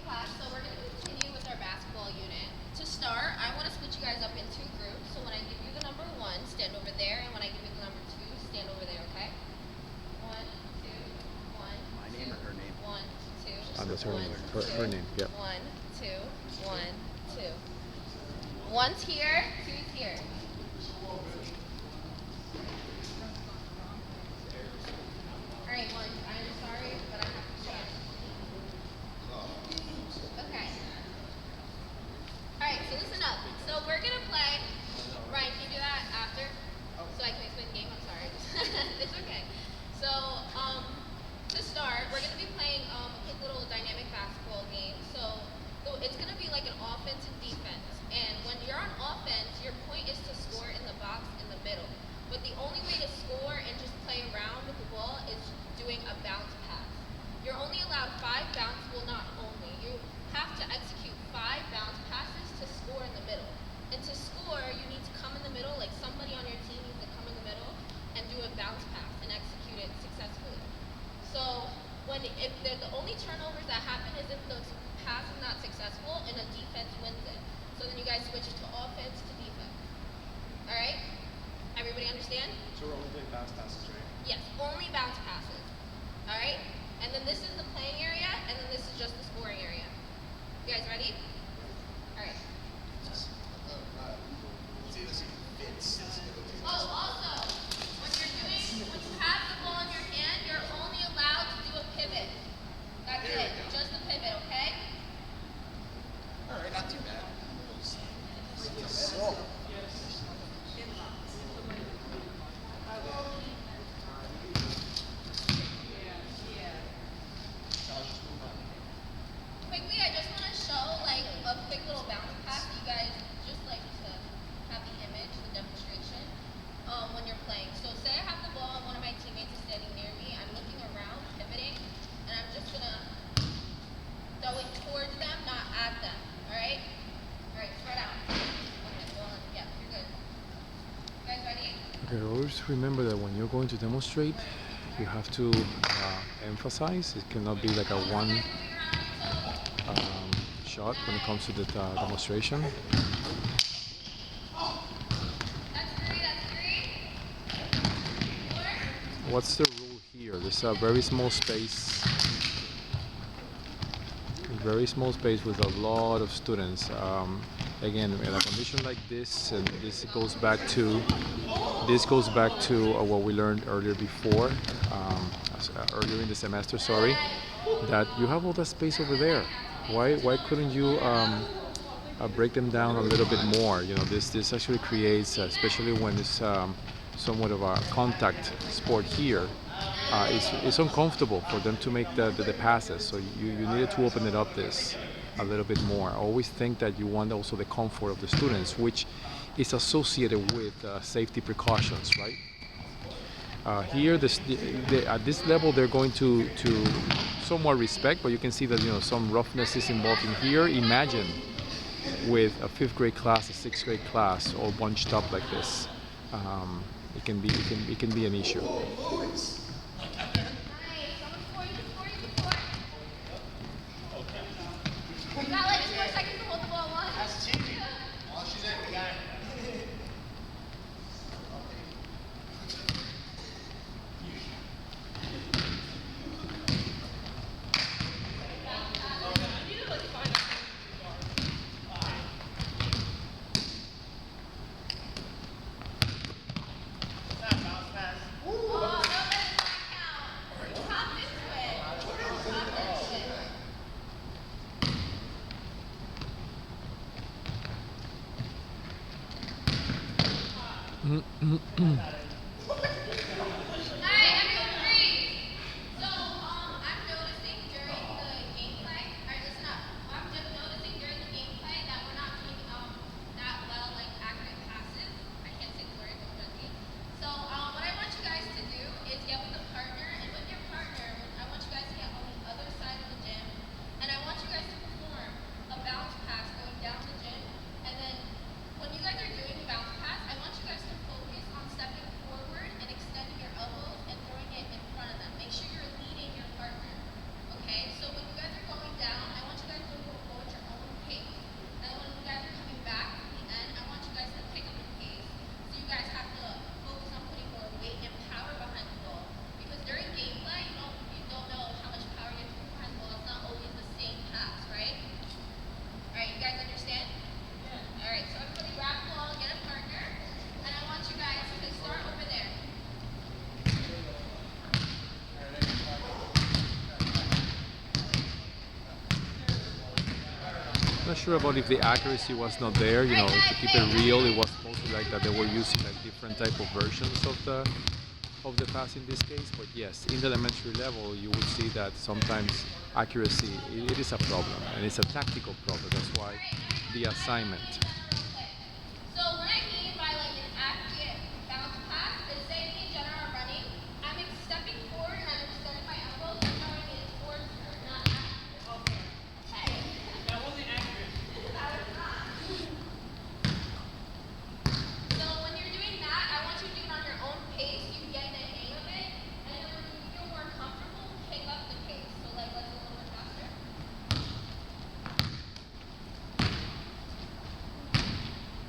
class, so we're going to continue with our basketball unit. To start, I want to split you guys up in two groups. So when I give you the number 1, stand over there, and when I give you the number 2, stand over there, okay? 1, 2, 1, My name or her name? 1, 2, That's her name, yeah. 1, 2, 1, 2. One's here, two's here. Alright, one, I'm sorry, but I have to start. Okay. Alright, so listen up. So we're gonna play. Ryan, can you do that after? So I can explain the game? I'm sorry. It's okay. So, to start, we're gonna be playing a quick little dynamic basketball game. So it's gonna be like an offense and defense. And when you're on offense, your point is to score in the box in the middle. But the only way to score and just play around with the ball is doing a bounce pass. You're only allowed 5 bounce, well not only, you have to execute 5 bounce passes to score in the middle. And to score, you need to come in the middle, like somebody on your team needs to come in the middle and do a bounce pass and execute it successfully. So if the only turnovers that happen is if the pass is not successful and the defense wins it. So then you guys switch to offense to defense. Alright? Everybody understand? So we're only doing bounce passes, right? Yes, only bounce passes. Alright? And then this is the playing area, and then this is just the scoring area. You guys ready? Alright. Oh, also, when you have the ball in your hand, you're only allowed to do a pivot. That's it. Just a pivot, okay? Alright, not too bad. Quickly, I just want to show like a quick little bounce pass that you guys just like to have the image, the demonstration, when you're playing. So say I have the ball and one of my teammates is standing near me. I'm looking around, pivoting, and I'm just going to throw it towards them, not at them. Alright? Alright, spread out. Okay, well, yeah, you're good. You guys ready? Okay, always remember that when you're going to demonstrate, you have to emphasize. It cannot be like a one shot when it comes to the demonstration. That's 3, that's 3. 4. What's the rule here? There's a very small space. Very small space with a lot of students. Again, in a condition like this, and this goes back to what we learned earlier before, earlier in the semester. Sorry, that you have all that space over there. Why couldn't you break them down a little bit more? You know, this actually creates, especially when it's somewhat of a contact sport here. It's uncomfortable for them to make the passes, so you needed to open it up this a little bit more. I always think that you want also the comfort of the students, which is associated with safety precautions, right? Here, at this level, they're going to somewhat respect, but you can see that some roughness is involved in here. Imagine with a 5th grade class, a 6th grade class, all bunched up like this. It can be an issue. You got like 4 seconds to hold the ball once. That's cheating. All she's in, we got it. Alright, everyone breathe. So, I'm noticing during the gameplay, alright, listen up. I'm just noticing during the gameplay that we're not doing that well, like accurate passes. I can't say the word, don't judge me. So, what I want you guys to do is get with a partner, and with your partner, I want you guys to get on the other side of the gym, and I want you guys to perform a bounce pass going down the gym, and then when you guys are doing the bounce pass, I want you guys to focus on stepping Not sure about if the accuracy was not there. You know, to keep it real, it was mostly like that they were using like different type of versions of the pass in this case. But yes, in the elementary level, you will see that sometimes accuracy it is a problem, and it's a tactical problem. That's why the assignment. So what I mean by like an accurate bounce pass is say me and Jenna are running, I'm stepping forward and I'm extending my elbows and throwing it towards her, not accurate. Hey. That wasn't accurate. That was not. So when you're doing that, I want you to do it on your own pace. You get the hang of it, and then when you feel more comfortable, pick up the pace. So like let's go a little bit faster.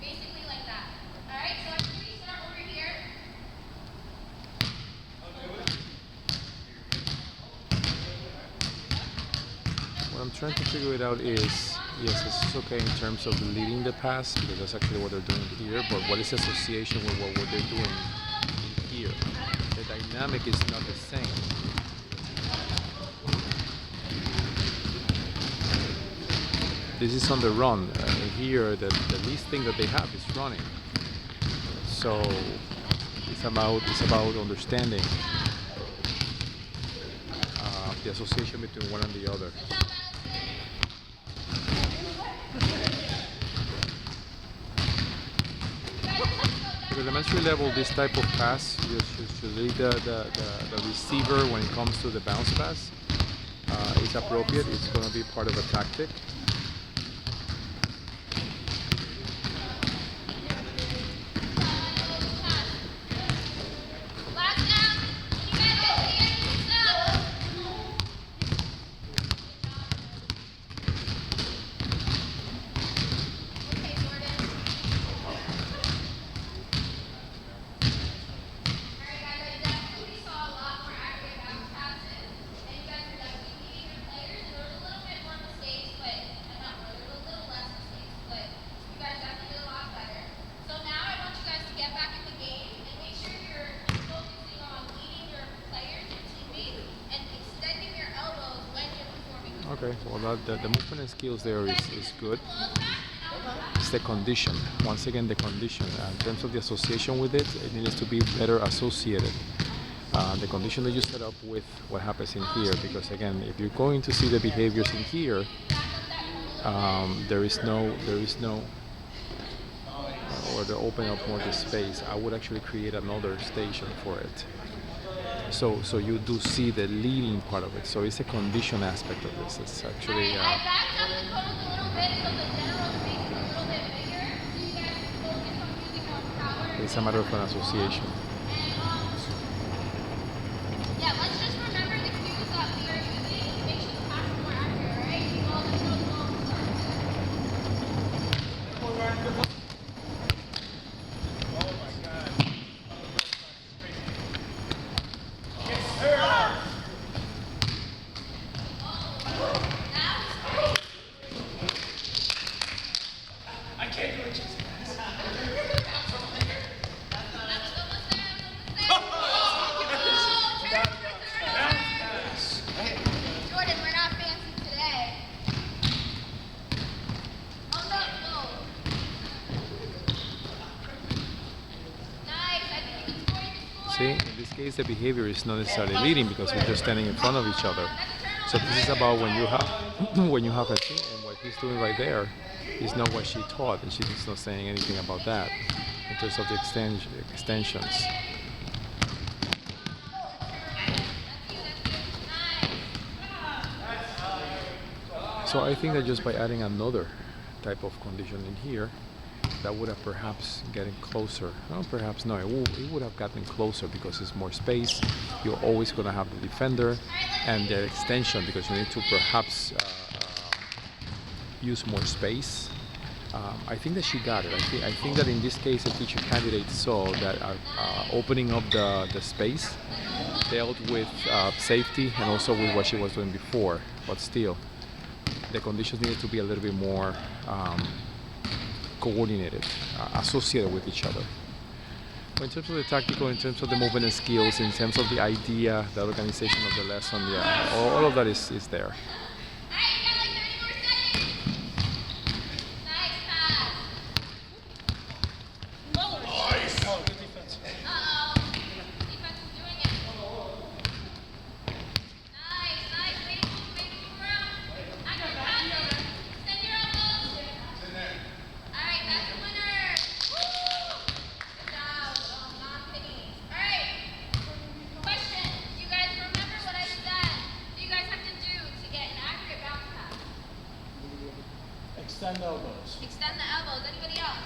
Basically like that. Alright, so after we start over here. What I'm trying to figure it out is, yes, this is okay in terms of leading the pass because that's actually what they're doing here. But what is the association with what they're doing in here? The dynamic is not the same. This is on the run. Here, the least thing that they have is running. So it's about understanding the association between one and the other. At the elementary level, this type of pass, you should lead the receiver when it comes to the bounce pass. It's appropriate. It's going to be part of a tactic. Okay, well the movement and skills there is good. It's the condition. Once again, the condition. In terms of the association with it, it needs to be better associated. The condition that you set up with what happens in here, because again, if you're going to see the behaviors in here, there is no, or to open up more the space. I would actually create another station for it. So you do see the leading part of it. So it's a condition aspect of this. It's actually. I backed up the cones a little bit so the general space is a little bit bigger, so you guys can focus on using more power. It's a matter of an association. Yeah, let's just remember the cues that we are using to make sure the pass is more accurate, right? You all just know the long Jordan, we're not fancy today. Oh no. Nice, I think you can score, See, in this case, the behavior is not necessarily leading because we're just standing in front of each other. So this is about when you have when you have a team, and what he's doing right there is not what she taught, and she's not saying anything about that in terms of the extensions. So I think that just by adding another type of condition in here, that would have perhaps getting closer. No, perhaps no. It would have gotten closer because it's more space. You're always going to have the defender and the extension because you need to perhaps use more space. I think that she got it. I think that in this case, the teacher candidate saw that opening up the space dealt with safety and also with what she was doing before. But still, the conditions needed to be a little bit more coordinated, associated with each other. But in terms of the tactical, in terms of the movement and skills, in terms of the idea, the organization of the lesson, yeah, all of that is there. Extend elbows. Extend the elbows. Anybody else?